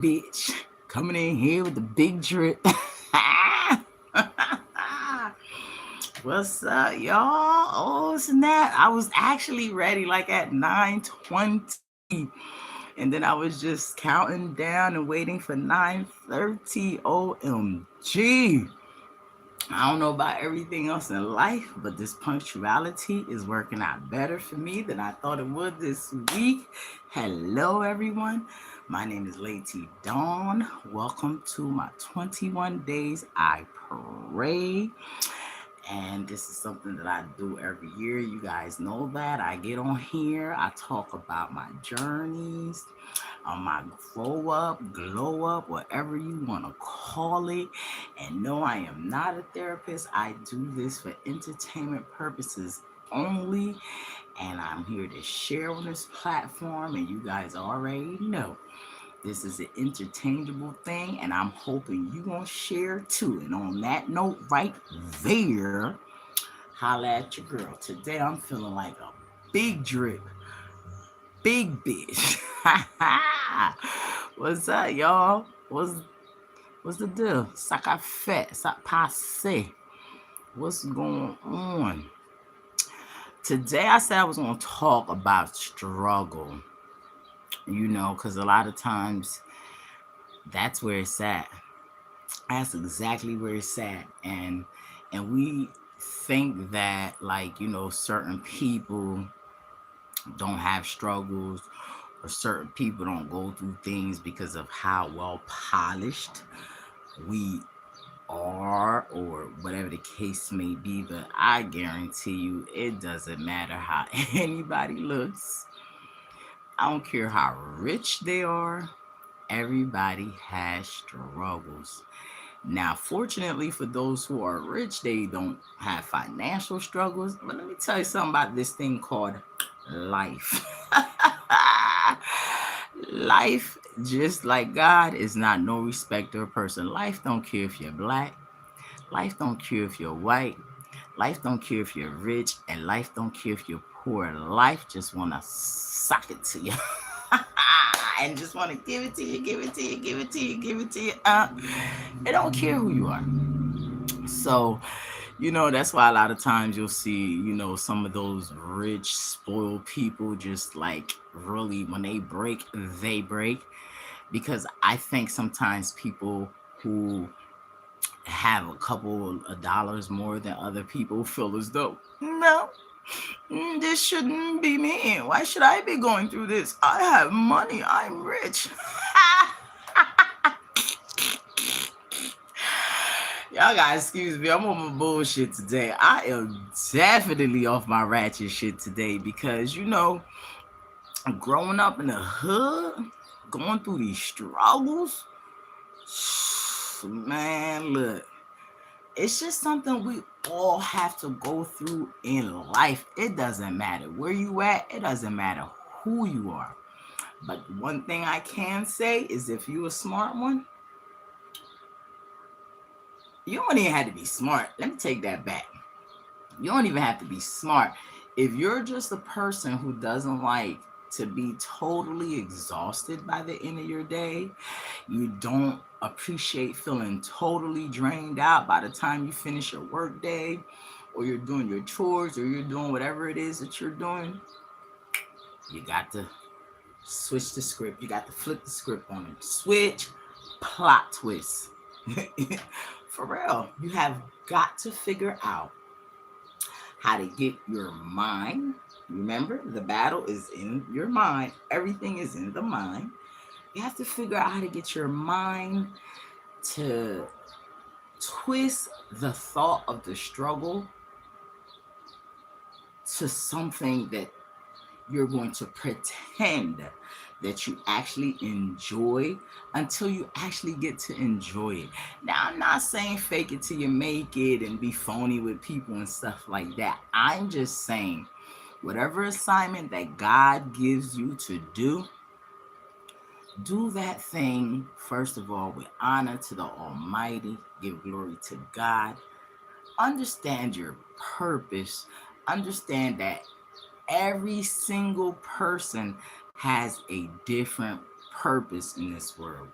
bitch. Coming in here with the big drip. What's up, y'all? Oh, snap. I was actually ready like at 9:20. And then I was just counting down and waiting for 9:30. OMG. I don't know about everything else in life, but this punctuality is working out better for me than I thought it would this week. Hello, everyone. My name is Lady Dawn. Welcome to my 21 days I pray. And this is something that I do every year. You guys know that. I get on here, I talk about my journeys, my grow up, glow up, whatever you want to call it. And no, I am not a therapist. I do this for entertainment purposes only. And I'm here to share on this platform. And you guys already know this is an interchangeable thing. And I'm hoping you gonna share too. And on that note, right there, holla at your girl. Today I'm feeling like a big drip. Big bitch. What's up, y'all? What's the deal? Saka fat, sak passe. What's going on? Today I said I was gonna talk about struggle. Because a lot of times that's where it's at. That's exactly where it's at. And we think that certain people don't have struggles or certain people don't go through things because of how well polished we are or whatever the case may be. But I guarantee you it doesn't matter how anybody looks. I don't care how rich they are. Everybody has struggles. Now, fortunately for those who are rich, they don't have financial struggles. But let me tell you something about this thing called life. Life, just like God, is not no respecter of person. Life don't care if you're black. Life don't care if you're white. Life don't care if you're rich. And life don't care if you're poor. Life just want to suck it to you. And just want to give it to you, give it to you, give it to you, give it to you. It don't care who you are. So, that's why a lot of times you'll see, some of those rich, spoiled people just like really when they break. Because I think sometimes people who have a couple of dollars more than other people feel as though, no, this shouldn't be me. Why should I be going through this? I have money. I'm rich. Y'all guys, excuse me. I'm on my bullshit today. I am definitely off my ratchet shit today because, growing up in the hood, going through these struggles, man, look, it's just something we all have to go through in life. It doesn't matter where you at. It doesn't matter who you are. But one thing I can say is if you a smart one, you don't even have to be smart. Let me take that back. You don't even have to be smart. If you're just a person who doesn't like to be totally exhausted by the end of your day, you don't appreciate feeling totally drained out by the time you finish your work day, or you're doing your chores, or you're doing whatever it is that you're doing, you got to switch the script. You got to flip the script on it. Switch, plot twist. For real, you have got to figure out how to get your mind. Remember, the battle is in your mind. Everything is in the mind. You have to figure out how to get your mind to twist the thought of the struggle to something that you're going to pretend that you actually enjoy until you actually get to enjoy it. Now, I'm not saying fake it till you make it and be phony with people and stuff like that. I'm just saying whatever assignment that God gives you to do that thing, first of all, with honor to the Almighty. Give glory to God. Understand your purpose. Understand that every single person has a different purpose in this world.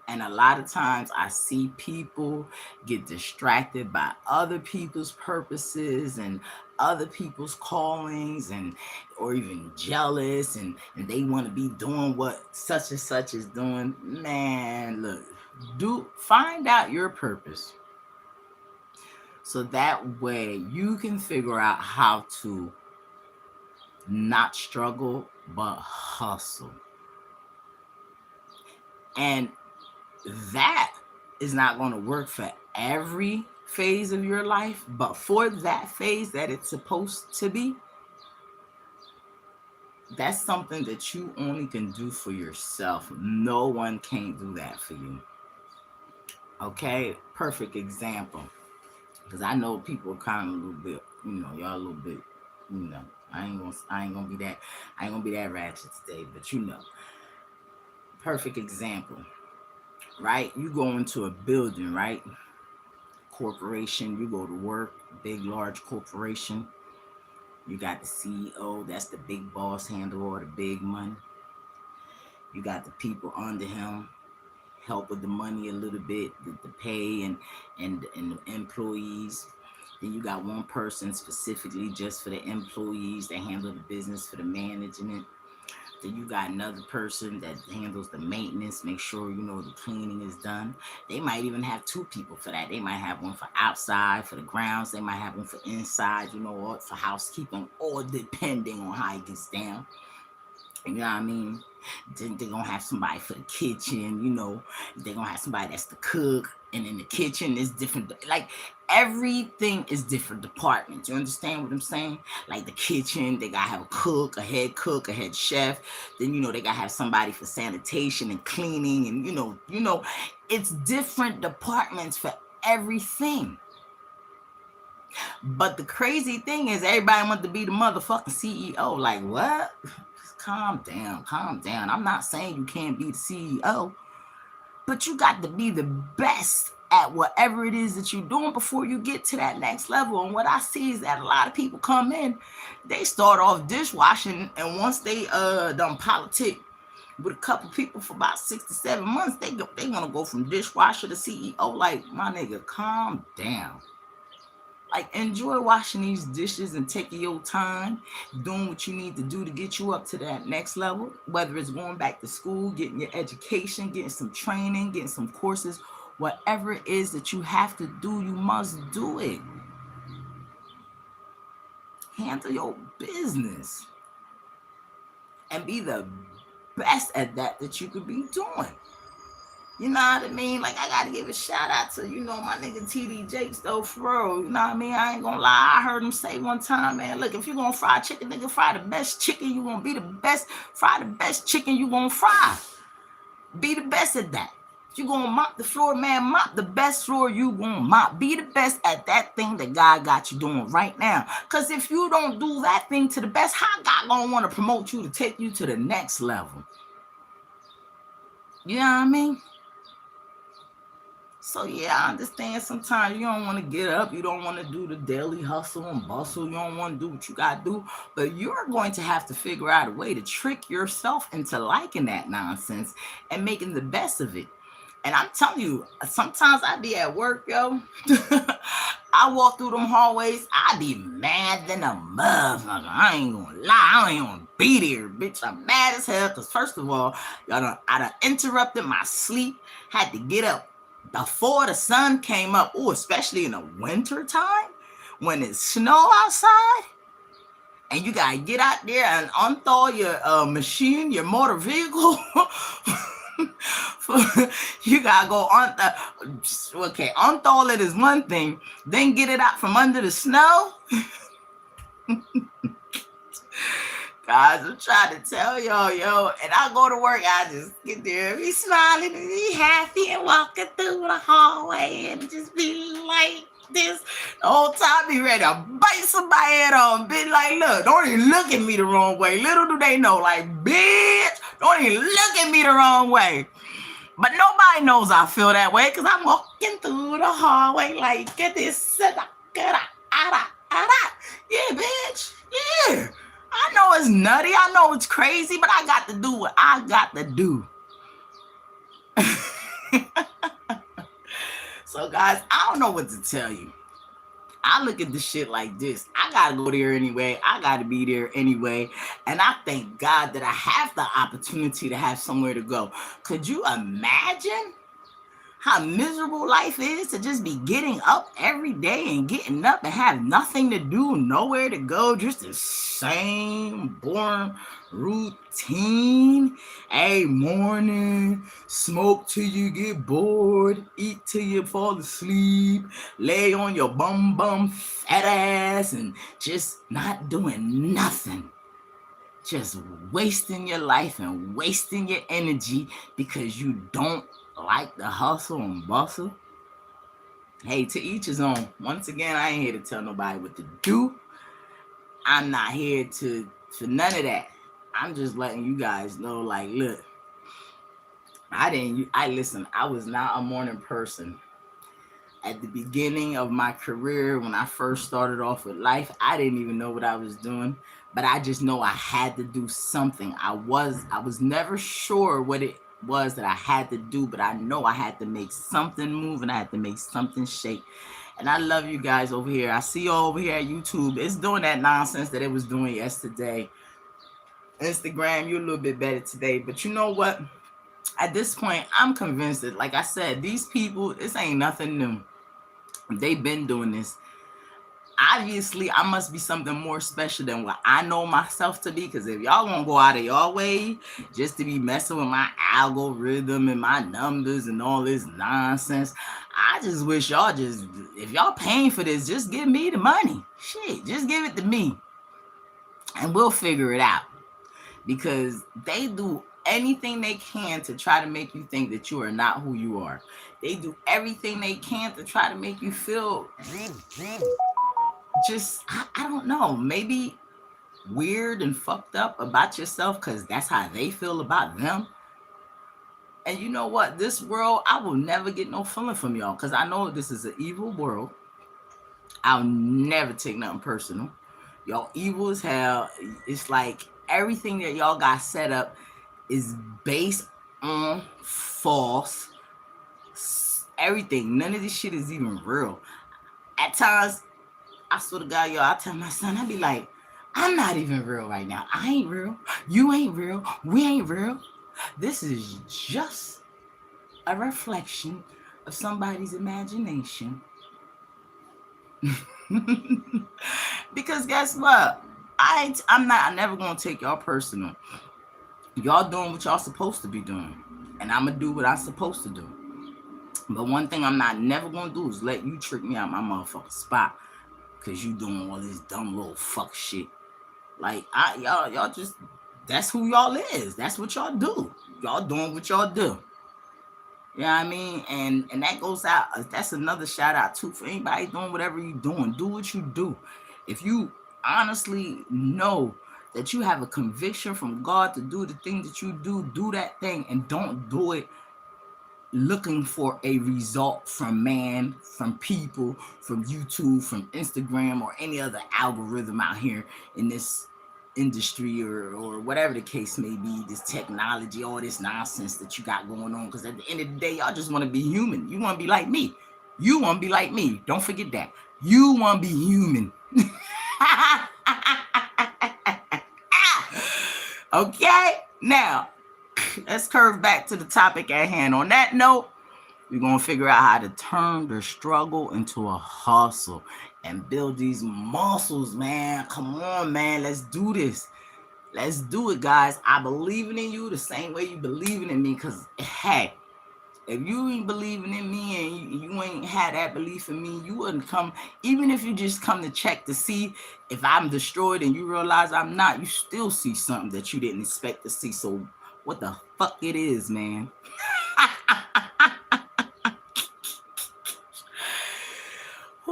And a lot of times I see people get distracted by other people's purposes and other people's callings, and or even jealous, and they want to be doing what such and such is doing. Man, look, do find out your purpose so that way you can figure out how to not struggle but hustle. And that is not going to work for every phase of your life, but for that phase that it's supposed to be, that's something that you only can do for yourself. No one can do that for you. Okay, perfect example. Because I know people are kind of a little bit, y'all a little bit, I ain't gonna be that ratchet today, but perfect example, right? You go into a building, right? Corporation, you go to work, big, large corporation. You got the CEO, that's the big boss, handle all the big money. You got the people under him, help with the money a little bit, the pay and the employees. Then you got one person specifically just for the employees that handle the business for the management. Then you got another person that handles the maintenance, make sure the cleaning is done. They might even have two people for that. They might have one for outside, for the grounds. They might have one for inside, or for housekeeping, all depending on how it gets down. You know what I mean? Then they're gonna have somebody for the kitchen, they're gonna have somebody that's the cook, and in the kitchen is different. Like everything is different departments. You understand what I'm saying? Like the kitchen, they gotta have a cook, a head chef. Then they gotta have somebody for sanitation and cleaning, and it's different departments for everything. But the crazy thing is everybody wants to be the motherfucking CEO. Like what? Calm down, calm down. I'm not saying you can't be the CEO, but you got to be the best at whatever it is that you're doing before you get to that next level. And what I see is that a lot of people come in, they start off dishwashing, and once they done politic with a couple people for about 6 to 7 months, they gonna go from dishwasher to CEO. Like, my nigga, calm down. Like, enjoy washing these dishes and taking your time, doing what you need to do to get you up to that next level, whether it's going back to school, getting your education, getting some training, getting some courses, whatever it is that you have to do, you must do it. Handle your business and be the best at that you could be doing. You know what I mean? Like, I gotta give a shout out to, my nigga TD Jakes, though, for real. You know what I mean? I ain't gonna lie. I heard him say one time, man, look, if you're gonna fry chicken, nigga, fry the best chicken. You gonna be the best. Fry the best chicken you gonna fry. Be the best at that. If you gonna mop the floor, man, mop the best floor you gonna mop. Be the best at that thing that God got you doing right now. Because if you don't do that thing to the best, how God gonna want to promote you to take you to the next level? You know what I mean? So yeah, I understand sometimes you don't want to get up, you don't want to do the daily hustle and bustle, you don't want to do what you got to do, but you're going to have to figure out a way to trick yourself into liking that nonsense and making the best of it. And I'm telling you, sometimes I be at work, yo. I walk through them hallways, I be mad than a motherfucker. I ain't gonna lie, I ain't gonna be there, bitch. I'm mad as hell because first of all, I done interrupted my sleep, had to get up before the sun came up. Oh, especially in the winter time when it's snow outside and you gotta get out there and unthaw your machine, your motor vehicle. You gotta go on. Unthaw it is one thing, then get it out from under the snow. Guys, I'm trying to tell y'all, yo, and I go to work, I just get there, be smiling and be happy and walking through the hallway and just be like this. The whole time be ready to bite somebody head on, be like, look, don't even look at me the wrong way. Little do they know, like, bitch, don't even look at me the wrong way. But nobody knows I feel that way because I'm walking through the hallway like, get this, yeah, bitch, yeah. I know it's nutty. I know it's crazy, but I got to do what I got to do. So, guys, I don't know what to tell you. I look at the shit like this. I gotta go there anyway. I gotta be there anyway. And I thank God that I have the opportunity to have somewhere to go. Could you imagine how miserable life is to just be getting up every day and getting up and have nothing to do, nowhere to go, just the same boring routine? Hey, morning, smoke till you get bored, eat till you fall asleep, lay on your bum fat ass and just not doing nothing, just wasting your life and wasting your energy because you don't like the hustle and bustle. Hey, to each his own. Once again, I ain't here to tell nobody what to do. I'm not here to for none of that. I'm just letting you guys know, like, look, I listen, I was not a morning person. At the beginning of my career, when I first started off with life, I didn't even know what I was doing, but I just know I had to do something. I was never sure what it was that I had to do, but I know I had to make something move and I had to make something shake. And I love you guys over here. I see you all over here at YouTube. It's doing that nonsense that it was doing yesterday. Instagram, you're a little bit better today, but you know what? At this point, I'm convinced that, like I said, these people, this ain't nothing new. They've been doing this. Obviously, I must be something more special than what I know myself to be. Because if y'all gonna go out of your way just to be messing with my algorithm and my numbers and all this nonsense, I just wish y'all just, if y'all paying for this, just give me the money. Shit, just give it to me, and we'll figure it out. Because they do anything they can to try to make you think that you are not who you are. They do everything they can to try to make you feel just, I don't know, maybe weird and fucked up about yourself because that's how they feel about them. And you know what? This world, I will never get no feeling from y'all because I know this is an evil world. I'll never take nothing personal. Y'all evil as hell. It's like everything that y'all got set up is based on false. Everything. None of this shit is even real. At times, I swear to God, y'all, I tell my son, I be like, I'm not even real right now. I ain't real. You ain't real. We ain't real. This is just a reflection of somebody's imagination. Because guess what? I'm never gonna take y'all personal. Y'all doing what y'all supposed to be doing. And I'm gonna do what I'm supposed to do. But one thing I'm not never gonna do is let you trick me out my motherfucking spot. Cause you doing all this dumb little fuck shit. Like y'all just, that's who y'all is. That's what y'all do. Y'all doing what y'all do. You know what I mean? And that goes out. That's another shout out too for anybody doing whatever you doing. Do what you do. If you honestly know that you have a conviction from God to do the thing that you do that thing, and don't do it looking for a result from man, from people, from YouTube, from Instagram, or any other algorithm out here in this industry, or whatever the case may be, this technology, all this nonsense that you got going on. Because at the end of the day, y'all just want to be human. You want to be like me. You want to be like me. Don't forget that. You want to be human. Okay? Now, let's curve back to the topic at hand. On that note, we're going to figure out how to turn the struggle into a hustle and build these muscles, man. Come on, man. Let's do this. Let's do it, guys. I believe in you the same way you believing in me. Because, hey, if you ain't believing in me and you ain't had that belief in me, you wouldn't come. Even if you just come to check to see if I'm destroyed and you realize I'm not, you still see something that you didn't expect to see. So what the fuck it is, man?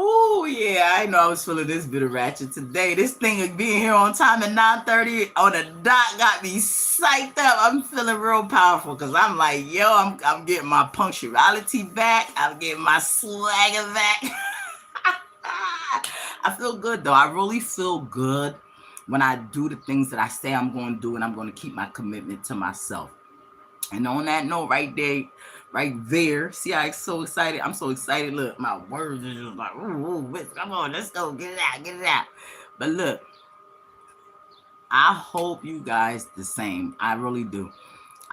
Oh yeah, I know I was feeling this bit of ratchet today. This thing of being here on time at 9:30 on the dot got me psyched up. I'm feeling real powerful because I'm like, yo, I'm getting my punctuality back. I'm getting my swagger back. I feel good though. I really feel good when I do the things that I say I'm going to do, and I'm going to keep my commitment to myself. And on that note right there, right there. See, I'm so excited. I'm so excited. Look, my words are just like, ooh, come on, let's go, get it out, get it out. But look, I hope you guys the same. I really do.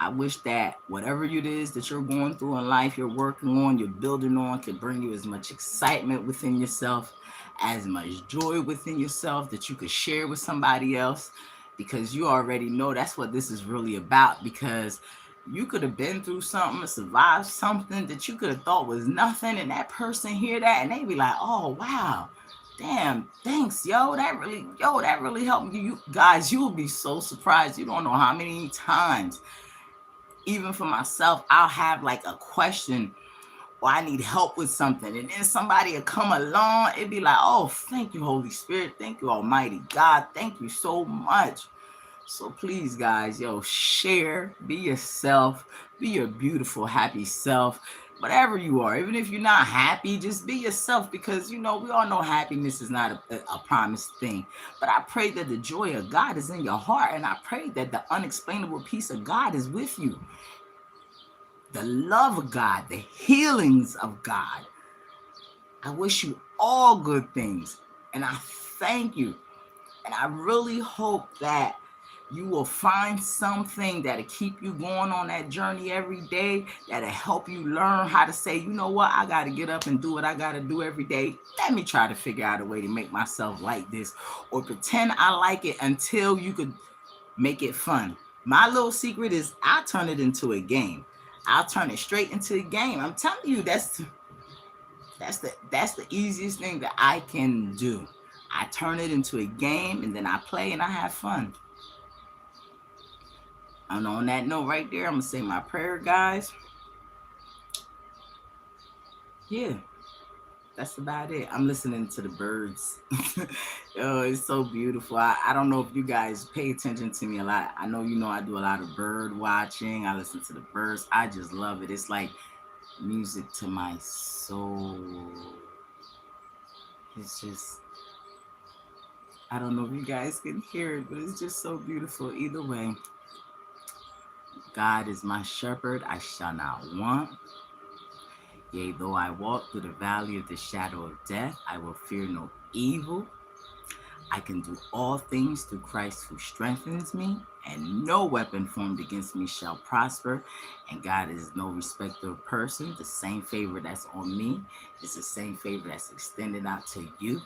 I wish that whatever it is that you're going through in life, you're working on, you're building on, can bring you as much excitement within yourself, as much joy within yourself that you could share with somebody else. Because you already know that's what this is really about. Because you could have been through something, survived something that you could have thought was nothing, and that person hear that and they be like, "Oh wow, damn, thanks, that really helped you." You guys, you'll be so surprised. You don't know how many times, even for myself, I'll have like a question or I need help with something, and then somebody will come along. It'd be like, "Oh, thank you, Holy Spirit. Thank you, Almighty God. Thank you so much." So please, guys, share, be yourself, be your beautiful, happy self, whatever you are. Even if you're not happy, just be yourself, because we all know happiness is not a promised thing. But I pray that the joy of God is in your heart, and I pray that the unexplainable peace of God is with you. The love of God, the healings of God. I wish you all good things, and I thank you. And I really hope that you will find something that'll keep you going on that journey every day, that'll help you learn how to say, "You know what, I got to get up and do what I got to do every day. Let me try to figure out a way to make myself like this," or pretend I like it until you could make it fun. My little secret is I'll turn it into a game. I'll turn it straight into a game. I'm telling you, that's the easiest thing that I can do. I turn it into a game, and then I play and I have fun. And on that note right there, I'm gonna say my prayer, guys. Yeah, that's about it. I'm listening to the birds. Oh, it's so beautiful. I don't know if you guys pay attention to me a lot. I know I do a lot of bird watching. I listen to the birds. I just love it. It's like music to my soul. It's just, I don't know if you guys can hear it, but it's just so beautiful. Either way, God is my shepherd. I shall not want. Yea, though I walk through the valley of the shadow of death, I will fear no evil. I can do all things through Christ who strengthens me, and no weapon formed against me shall prosper. And God is no respecter of person. The same favor that's on me is the same favor that's extended out to you.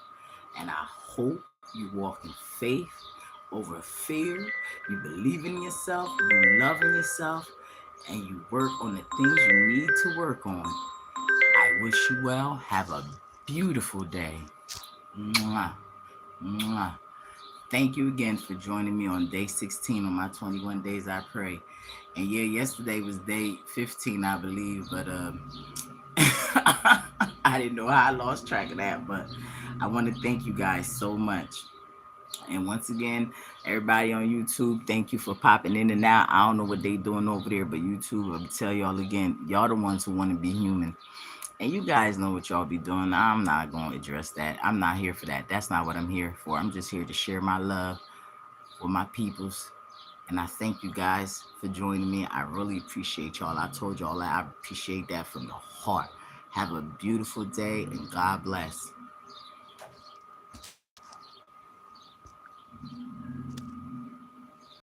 And I hope you walk in faith over fear. You believe in yourself, you love in yourself, and you work on the things you need to work on. I wish you well. Have a beautiful day. Mwah. Mwah. Thank you again for joining me on day 16 on my 21 days I pray. And yeah, yesterday was day 15, I believe, but I didn't know how I lost track of that. But I want to thank you guys so much. And once again, everybody on YouTube, thank you for popping in and out. I don't know what they doing over there, but YouTube, I'll tell y'all again, y'all the ones who want to be human. And you guys know what y'all be doing. I'm not going to address that. I'm not here for that. That's not what I'm here for. I'm just here to share my love with my peoples. And I thank you guys for joining me. I really appreciate y'all. I told y'all that I appreciate that from the heart. Have a beautiful day, and God bless.